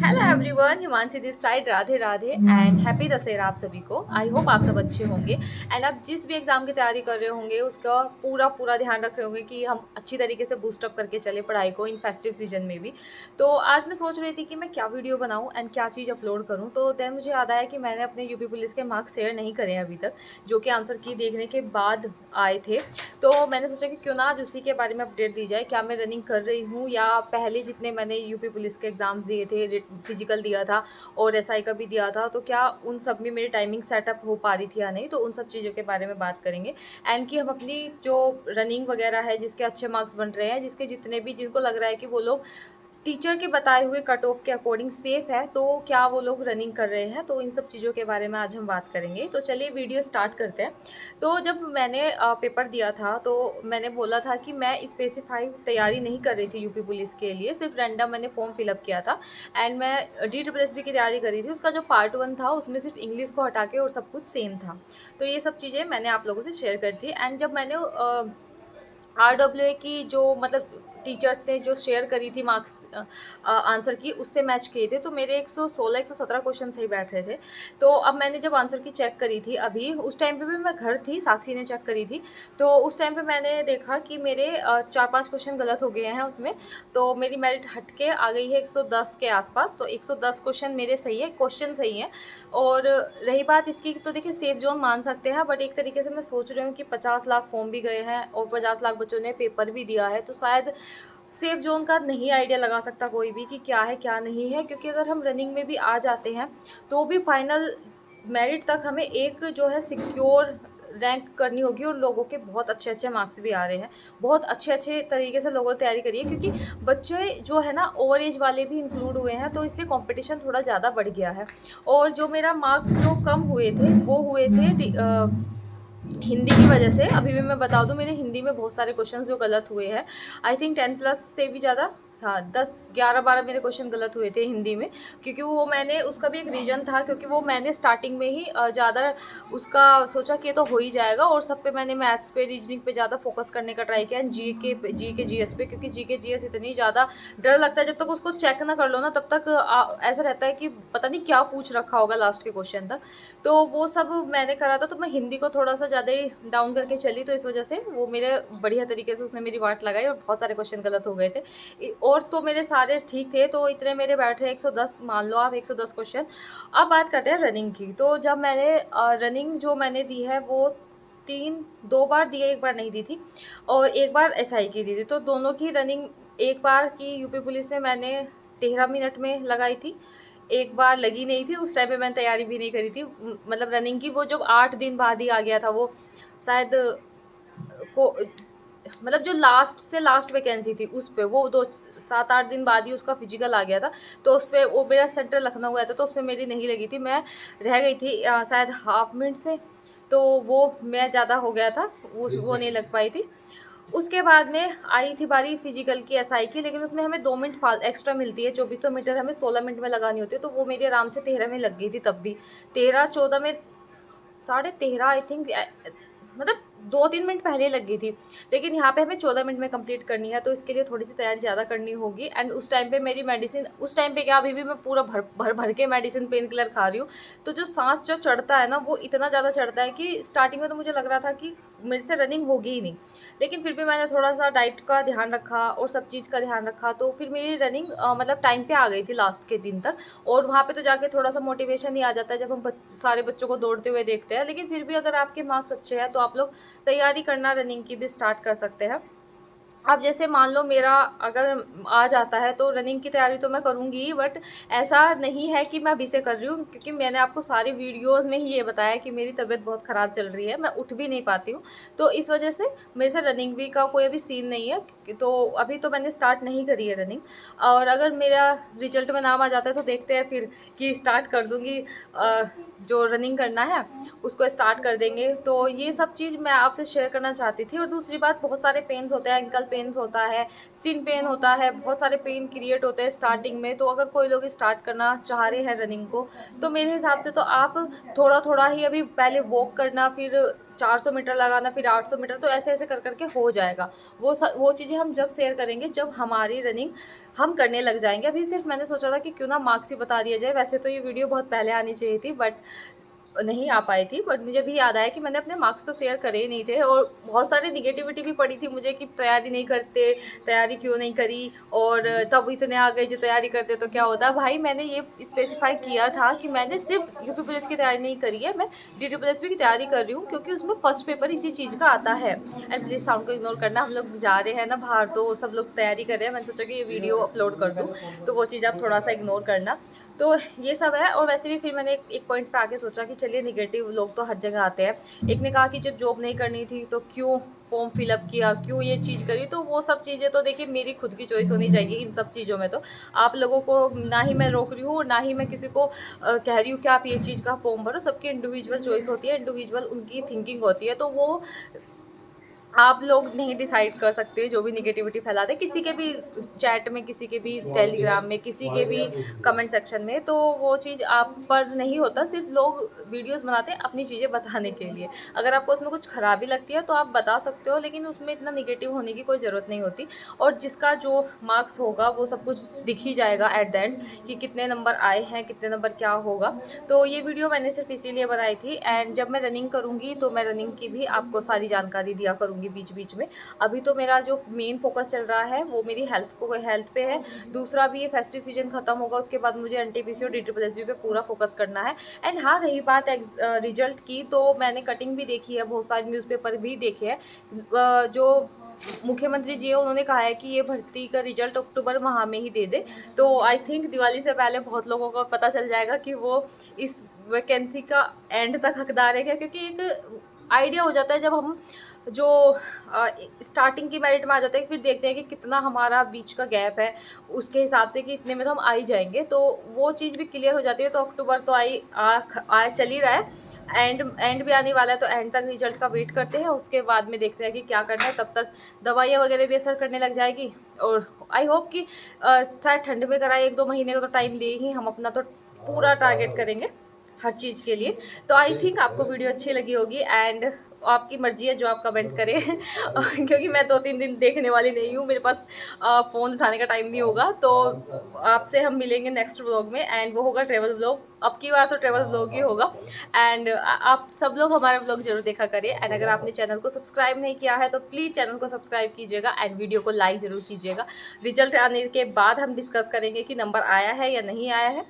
Hello everyone, Himanshi this side. Radhe Radhe and happy Dussehra आप सभी को। आई होप आप सब अच्छे होंगे एंड आप जिस भी एग्ज़ाम की तैयारी कर रहे होंगे उसका पूरा पूरा ध्यान रख रहे होंगे कि हम अच्छी तरीके से बूस्टअप करके चले पढ़ाई को इन फेस्टिव सीजन में भी। तो आज मैं सोच रही थी कि मैं क्या वीडियो बनाऊँ एंड क्या चीज़ अपलोड करूँ। तो देन मुझे याद आया कि मैंने अपने यूपी पुलिस के मार्क्स शेयर नहीं करे हैं अभी तक, जो कि आंसर की देखने के बाद आए थे। तो मैंने सोचा कि क्यों ना आज उसी के बारे में अपडेट दी जाए, क्या मैं रनिंग कर रही हूँ या पहले जितने मैंने यूपी पुलिस के एग्ज़ाम्स दिए थे, फिजिकल दिया था और एसआई का भी दिया था, तो क्या उन सब में मेरी टाइमिंग सेटअप हो पा रही थी या नहीं। तो उन सब चीज़ों के बारे में बात करेंगे एंड कि हम अपनी जो रनिंग वगैरह है, जिसके अच्छे मार्क्स बन रहे हैं, जिसके जितने भी जिनको लग रहा है कि वो लोग टीचर के बताए हुए कट ऑफ के अकॉर्डिंग सेफ है, तो क्या वो लोग रनिंग कर रहे हैं। तो इन सब चीज़ों के बारे में आज हम बात करेंगे। तो चलिए वीडियो स्टार्ट करते हैं। तो जब मैंने पेपर दिया था तो मैंने बोला था कि मैं स्पेसिफाई तैयारी नहीं कर रही थी यूपी पुलिस के लिए, सिर्फ रैंडम मैंने फॉर्म फिलअप किया था एंड मैं DSSB की तैयारी कर रही थी। उसका जो पार्ट 1 था उसमें सिर्फ इंग्लिश को हटा के और सब कुछ सेम था। तो ये सब चीज़ें मैंने आप लोगों से शेयर करी थी एंड जब मैंने RWA की जो मतलब टीचर्स ने जो शेयर करी थी मार्क्स आंसर की, उससे मैच किए थे, तो मेरे 116 117 क्वेश्चन सही बैठ रहे थे। तो अब मैंने जब आंसर की चेक करी थी अभी, उस टाइम पे भी मैं घर थी, साक्षी ने चेक करी थी, तो उस टाइम पे मैंने देखा कि मेरे 4-5 क्वेश्चन गलत हो गए हैं उसमें। तो मेरी मेरिट हट के आ गई है 110 के आसपास। तो 110 क्वेश्चन मेरे सही है, क्वेश्चन सही है। और रही बात इसकी, तो देखिए सेफ जोन मान सकते हैं, बट एक तरीके से मैं सोच रही हूँ कि 50 लाख फॉर्म भी गए हैं और 50 लाख बच्चों ने पेपर भी दिया है, तो शायद सेफ जोन का नहीं आइडिया लगा सकता कोई भी कि क्या है क्या नहीं है। क्योंकि अगर हम रनिंग में भी आ जाते हैं तो भी फाइनल मेरिट तक हमें एक जो है सिक्योर रैंक करनी होगी, और लोगों के बहुत अच्छे अच्छे मार्क्स भी आ रहे हैं, बहुत अच्छे अच्छे तरीके से लोगों ने तैयारी करी है। क्योंकि बच्चे जो है ना ओवर एज वाले भी इंक्लूड हुए हैं, तो इसलिए कंपटीशन थोड़ा ज़्यादा बढ़ गया है। और जो मेरा मार्क्स जो कम हुए थे वो हुए थे हिंदी की वजह से। अभी भी मैं बता दूं, मेरे हिंदी में बहुत सारे क्वेश्चंस जो गलत हुए हैं, आई थिंक 10 प्लस से भी ज़्यादा, हाँ 10 11 12 मेरे क्वेश्चन गलत हुए थे हिंदी में। क्योंकि वो मैंने उसका भी एक रीज़न था, क्योंकि वो मैंने स्टार्टिंग में ही ज़्यादा उसका सोचा कि ये तो हो ही जाएगा, और सब पे मैंने मैथ्स पे रीजनिंग पे ज़्यादा फोकस करने का ट्राई किया, जी के जीएस पे। क्योंकि जी के जीएस इतनी ज़्यादा डर लगता है, जब तक उसको चेक ना कर लो ना तब तक ऐसा रहता है कि पता नहीं क्या पूछ रखा होगा लास्ट के क्वेश्चन तक। तो वो सब मैंने करा था, तो मैं हिंदी को थोड़ा सा ज़्यादा ही डाउन करके चली, तो इस वजह से वो मेरे बढ़िया तरीके से उसने मेरी वाट लगाई और बहुत सारे क्वेश्चन गलत हो गए थे। और तो मेरे सारे ठीक थे, तो इतने मेरे बैठे 110, मान लो आप 110 क्वेश्चन। अब बात करते हैं रनिंग की। तो जब मैंने रनिंग जो मैंने दी है वो 2 बार दी है, 1 बार नहीं दी थी, और 1 बार एसआई की दी थी। तो दोनों की रनिंग, 1 बार की यूपी पुलिस में मैंने 13 मिनट में लगाई थी, 1 बार लगी नहीं थी। उस टाइम पे मैंने तैयारी भी नहीं करी थी, मतलब रनिंग की वो जब 8 दिन बाद ही आ गया था वो शायद को, मतलब जो लास्ट से लास्ट वैकेंसी थी उस पे वो 7-8 दिन बाद ही उसका फिजिकल आ गया था। तो उस पे वो मेरा सेंटर लखनऊ गया था, तो उसमें मेरी नहीं लगी थी, मैं रह गई थी शायद हाफ मिनट से। तो वो मैं ज़्यादा हो गया था, वो नहीं लग पाई थी। उसके बाद में आई थी बारी फिजिकल की, एसआई की, लेकिन उसमें हमें 2 मिनट एक्स्ट्रा मिलती है। 2400 मीटर हमें 16 मिनट में लगानी होती है, तो वो मेरी आराम से 13 में लग गई थी तब भी। 13-14 में, 13.5 आई थिंक, मतलब 2-3 मिनट पहले लग गई थी। लेकिन यहाँ पे हमें 14 मिनट में कंप्लीट करनी है, तो इसके लिए थोड़ी सी तैयारी ज़्यादा करनी होगी। एंड उस टाइम पे मेरी मेडिसिन, उस टाइम पे क्या, अभी भी मैं पूरा भर भर के मेडिसिन पेन किलर खा रही हूँ। तो जो सांस जो चढ़ता है ना, वो इतना ज़्यादा चढ़ता है कि स्टार्टिंग में तो मुझे लग रहा था कि मेरे से रनिंग होगी ही नहीं। लेकिन फिर भी मैंने थोड़ा सा डाइट का ध्यान रखा और सब चीज़ का ध्यान रखा, तो फिर मेरी रनिंग मतलब टाइम पे आ गई थी लास्ट के दिन तक। और वहाँ पे तो जाके थोड़ा सा मोटिवेशन ही आ जाता है जब हम सारे बच्चों को दौड़ते हुए देखते हैं। लेकिन फिर भी अगर आपके मार्क्स अच्छे हैं तो आप लोग तैयारी करना रनिंग की भी स्टार्ट कर सकते हैं। अब जैसे मान लो मेरा अगर आ जाता है तो रनिंग की तैयारी तो मैं करूँगी ही, बट ऐसा नहीं है कि मैं अभी से कर रही हूँ, क्योंकि मैंने आपको सारी वीडियोज़ में ही ये बताया कि मेरी तबीयत बहुत ख़राब चल रही है, मैं उठ भी नहीं पाती हूँ। तो इस वजह से मेरे से रनिंग भी का कोई अभी सीन नहीं है, तो अभी तो मैंने स्टार्ट नहीं करी है रनिंग। और अगर मेरा रिजल्ट में नाम आ जाता है तो देखते हैं फिर कि स्टार्ट कर दूँगी, जो रनिंग करना है उसको स्टार्ट कर देंगे। तो ये सब चीज़ मैं आपसे शेयर करना चाहती थी। और दूसरी बात, बहुत सारे पेन्स होते हैं, एंकल पेन्स होता है, सिन पेन होता है, बहुत सारे पेन क्रिएट होते हैं स्टार्टिंग में। तो अगर कोई लोग स्टार्ट करना चाह रहे हैं रनिंग को, तो मेरे हिसाब से तो आप थोड़ा थोड़ा ही अभी पहले वॉक करना, फिर 400 मीटर लगाना, फिर 800 मीटर, तो ऐसे ऐसे कर करके हो जाएगा। वो चीज़ें हम जब शेयर करेंगे जब हमारी रनिंग हम करने लग जाएंगे। अभी सिर्फ मैंने सोचा था कि क्यों ना मार्क्स ही बता दिया जाए। वैसे तो ये वीडियो बहुत पहले आनी चाहिए थी, बट नहीं आ पाई थी। बट मुझे भी याद आया कि मैंने अपने मार्क्स तो शेयर करे ही नहीं थे, और बहुत सारी निगेटिविटी भी पड़ी थी मुझे कि तैयारी नहीं करते, तैयारी क्यों नहीं करी, और तब इतने आ गए जो तैयारी करते तो क्या होता। भाई मैंने ये स्पेसिफाई किया था कि मैंने सिर्फ यूपी पुलिस की तैयारी नहीं करी है, मैं DT PSP की तैयारी कर रही हूँ, क्योंकि उसमें फर्स्ट पेपर इसी चीज़ का आता है। एंड प्लीज़ साउंड को इग्नोर करना, हम लोग जा रहे हैं ना बाहर, तो सब लोग तैयारी कर रहे हैं। मैंने सोचा कि ये वीडियो अपलोड कर दूँ, तो वो चीज़ आप थोड़ा सा इग्नोर करना। तो ये सब है। और वैसे भी फिर मैंने एक पॉइंट पे आके सोचा कि चलिए, निगेटिव लोग तो हर जगह आते हैं। एक ने कहा कि जब जॉब नहीं करनी थी तो क्यों फॉर्म फिलअप किया, क्यों ये चीज़ करी। तो वो सब चीज़ें तो देखिए मेरी खुद की चॉइस होनी चाहिए इन सब चीज़ों में। तो आप लोगों को ना ही मैं रोक रही हूँ, ना ही मैं किसी को कह रही हूँ कि आप ये चीज़ का फॉर्म भरो। सबकी इंडिविजुअल चॉइस होती है, इंडिविजुअल उनकी थिंकिंग होती है। तो वो आप लोग नहीं डिसाइड कर सकते जो भी निगेटिविटी फैलाते किसी के भी चैट में, किसी के भी टेलीग्राम में, किसी के भी कमेंट सेक्शन में। तो वो चीज़ आप पर नहीं होता। सिर्फ लोग वीडियोस बनाते हैं अपनी चीज़ें बताने के लिए। अगर आपको उसमें कुछ खराबी लगती है तो आप बता सकते हो, लेकिन उसमें इतना निगेटिव होने की कोई ज़रूरत नहीं होती। और जिसका जो मार्क्स होगा वो सब कुछ दिख ही जाएगा एट द एंड, कि कितने नंबर आए हैं, कितने नंबर क्या होगा। तो ये वीडियो मैंने सिर्फ इसीलिए बनाई थी। एंड जब मैं रनिंग करूँगी तो मैं रनिंग की भी आपको सारी जानकारी दिया करूँगी बीच बीच में। अभी तो मेरा जो मेन फोकस चल रहा है वो मेरी हेल्थ पे है। दूसरा भी ये फेस्टिव सीजन खत्म होगा, उसके बाद मुझे NTPC और DT PSP पे पूरा फोकस करना है। एंड हाँ, रही बात रिजल्ट की, तो मैंने कटिंग भी देखी है, बहुत सारे न्यूज़पेपर भी देखे हैं। जो मुख्यमंत्री जी है उन्होंने कहा है कि ये भर्ती का रिजल्ट अक्टूबर माह में ही दे दे। तो आई थिंक दिवाली से पहले बहुत लोगों को पता चल जाएगा कि वो इस वैकेंसी का एंड तक हकदार है क्या। क्योंकि एक आइडिया हो जाता है जब हम जो स्टार्टिंग की मेरिट में आ जाते हैं, फिर देखते हैं कि कितना हमारा बीच का गैप है, उसके हिसाब से कि इतने में तो हम आ ही जाएंगे। तो वो चीज़ भी क्लियर हो जाती है। तो अक्टूबर तो आ चल ही रहा है, एंड भी आने वाला है। तो एंड तक रिजल्ट का वेट करते हैं, उसके बाद में देखते हैं कि क्या करना है। तब तक दवाइयाँ वगैरह भी असर करने लग जाएगी। और आई होप कि शायद ठंड में कराए, 1-2 महीने का तो टाइम दे ही, हम अपना तो पूरा टारगेट करेंगे हर चीज़ के लिए। तो आई थिंक आपको वीडियो अच्छी लगी होगी। एंड आपकी मर्जी है जो आप कमेंट करें क्योंकि मैं 2-3 दिन देखने वाली नहीं हूँ, मेरे पास फ़ोन उठाने का टाइम नहीं होगा। तो आपसे हम मिलेंगे नेक्स्ट व्लॉग में, एंड वो होगा ट्रैवल व्लॉग। अब की बार तो ट्रैवल व्लॉग ही होगा। एंड आप सब लोग हमारा व्लॉग जरूर देखा करिए। एंड अगर आपने चैनल को सब्सक्राइब नहीं किया है तो प्लीज़ चैनल को सब्सक्राइब कीजिएगा, एंड वीडियो को लाइक ज़रूर कीजिएगा। रिजल्ट आने के बाद हम डिस्कस करेंगे कि नंबर आया है या नहीं आया है।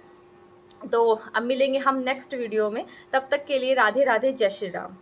तो अब मिलेंगे हम नेक्स्ट वीडियो में। तब तक के लिए राधे राधे, जय श्री राम।